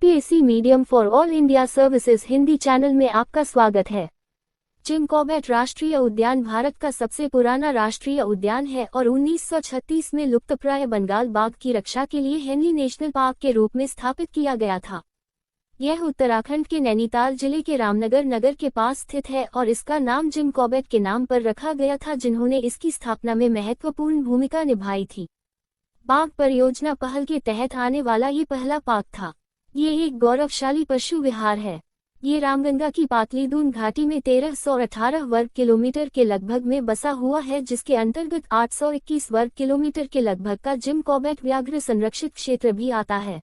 UPSC medium for all India services Hindi channel में आपका स्वागत है। जिम कॉर्बेट राष्ट्रीय उद्यान भारत का सबसे पुराना राष्ट्रीय उद्यान है और 1936 में लुप्तप्राय बंगाल बाघ की रक्षा के लिए हेनली नेशनल पार्क के रूप में स्थापित किया गया था। यह उत्तराखंड के नैनीताल जिले के रामनगर नगर के पास स्थित है और इसका नाम जिम कॉर्बेट के नाम पर रखा गया था, जिन्होंने इसकी स्थापना में महत्वपूर्ण भूमिका निभाई थी। बाघ परियोजना पहल के तहत आने वाला ये पहला पार्क था। ये एक गौरवशाली पशु विहार है। ये रामगंगा की पातलीदून घाटी में 1318 वर्ग किलोमीटर के लगभग में बसा हुआ है, जिसके अंतर्गत 821 वर्ग किलोमीटर के लगभग का जिम कॉर्बेट व्याघ्र संरक्षित क्षेत्र भी आता है।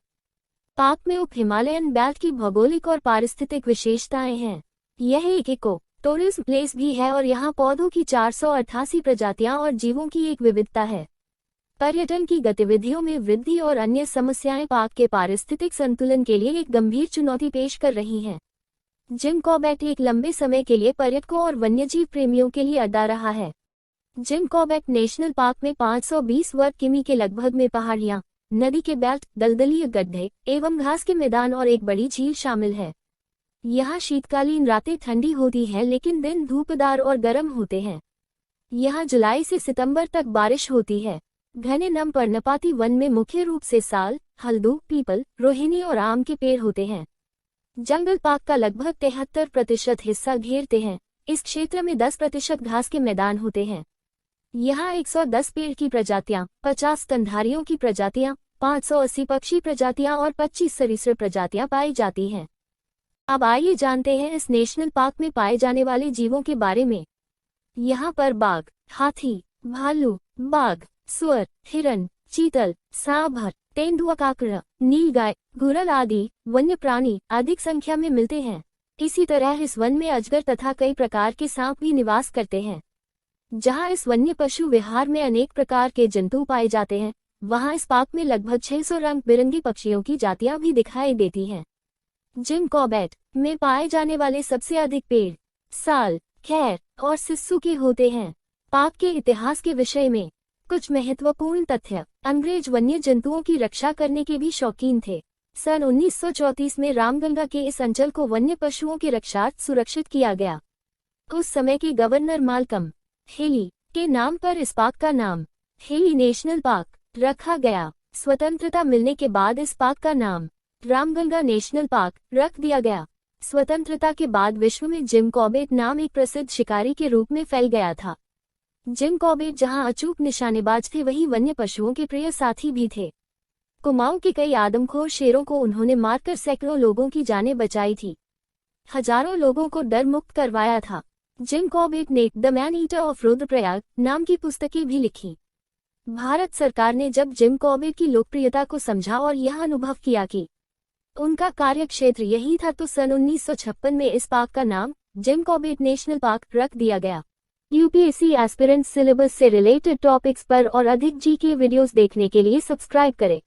पार्क में उप हिमालयन बेल्ट की भौगोलिक और पारिस्थितिक विशेषताएं हैं। यह एक इको टूरिज्म प्लेस भी है और यहाँ पौधों की 488 प्रजातियां और जीवों की एक विविधता है। पर्यटन की गतिविधियों में वृद्धि और अन्य समस्याएं पार्क के पारिस्थितिक संतुलन के लिए एक गंभीर चुनौती पेश कर रही हैं। जिम कॉर्बेट एक लंबे समय के लिए पर्यटकों और वन्यजीव प्रेमियों के लिए अड्डा रहा है। जिम कॉर्बेट नेशनल पार्क में 520 वर्ग किमी के लगभग में पहाड़ियां, नदी के बेल्ट, दलदलीय गड्ढे एवं घास के मैदान और एक बड़ी झील शामिल है। यहाँ शीतकालीन रातें ठंडी होती हैं लेकिन दिन धूपदार और गर्म होते हैं। यहाँ जुलाई से सितंबर तक बारिश होती है। घने नम पर्णपाती वन में मुख्य रूप से साल, हल्दू, पीपल, रोहिणी और आम के पेड़ होते हैं। जंगल पार्क का लगभग 73% हिस्सा घेरते हैं। इस क्षेत्र में 10% घास के मैदान होते हैं। यहाँ 110 पेड़ की प्रजातियां, 50 स्तनधारियों की प्रजातियां, 580 पक्षी प्रजातियां और 25 सरीसृप प्रजातियां पाई जाती हैं। अब आइए जानते हैं इस नेशनल पार्क में पाए जाने वाले जीवों के बारे में। यहाँ पर बाघ, हाथी, भालू, बाघ, सुअर, हिरन, चीतल, सांप, तेंदुआ, काकड़ा, नीलगाय, घुरल आदि वन्य प्राणी अधिक संख्या में मिलते हैं। इसी तरह इस वन में अजगर तथा कई प्रकार के सांप भी निवास करते हैं। जहां इस वन्य पशु विहार में अनेक प्रकार के जंतु पाए जाते हैं, वहां इस पार्क में लगभग 600 रंग बिरंगी पक्षियों की जातियां भी दिखाई देती हैं। जिम कॉर्बेट में पाए जाने वाले सबसे अधिक पेड़ साल, खैर और सिस्सू के होते हैं। पार्क के इतिहास के विषय में कुछ महत्वपूर्ण तथ्य। अंग्रेज वन्य जंतुओं की रक्षा करने के भी शौकीन थे। सन 1934 में रामगंगा के इस अंचल को वन्य पशुओं की रक्षार्थ सुरक्षित किया गया। उस समय के गवर्नर माल्कम हेली के नाम पर इस पार्क का नाम हेली नेशनल पार्क रखा गया। स्वतंत्रता मिलने के बाद इस पार्क का नाम रामगंगा नेशनल पार्क रख दिया गया। स्वतंत्रता के बाद विश्व में जिम कॉर्बेट नाम एक प्रसिद्ध शिकारी के रूप में फैल गया था। जिम कॉर्बेट जहां अचूक निशानेबाज थे, वहीं वन्य पशुओं के प्रिय साथी भी थे। कुमाऊं के कई आदमखोर शेरों को उन्होंने मारकर सैकड़ों लोगों की जानें बचाई थी। हजारों लोगों को डर मुक्त करवाया था। जिम कॉर्बेट ने the man eater of Rudraprayag नाम की पुस्तकें भी लिखी। भारत सरकार ने जब जिम कॉर्बेट की लोकप्रियता को समझा और यह अनुभव किया कि उनका कार्यक्षेत्र यही था, तो सन 1956 में इस पार्क का नाम जिम कॉर्बेट नेशनल पार्क रख दिया गया। यूपीएससी एस्पिरेंट सिलेबस से रिलेटेड टॉपिक्स पर और अधिक जीके वीडियोस देखने के लिए सब्सक्राइब करें।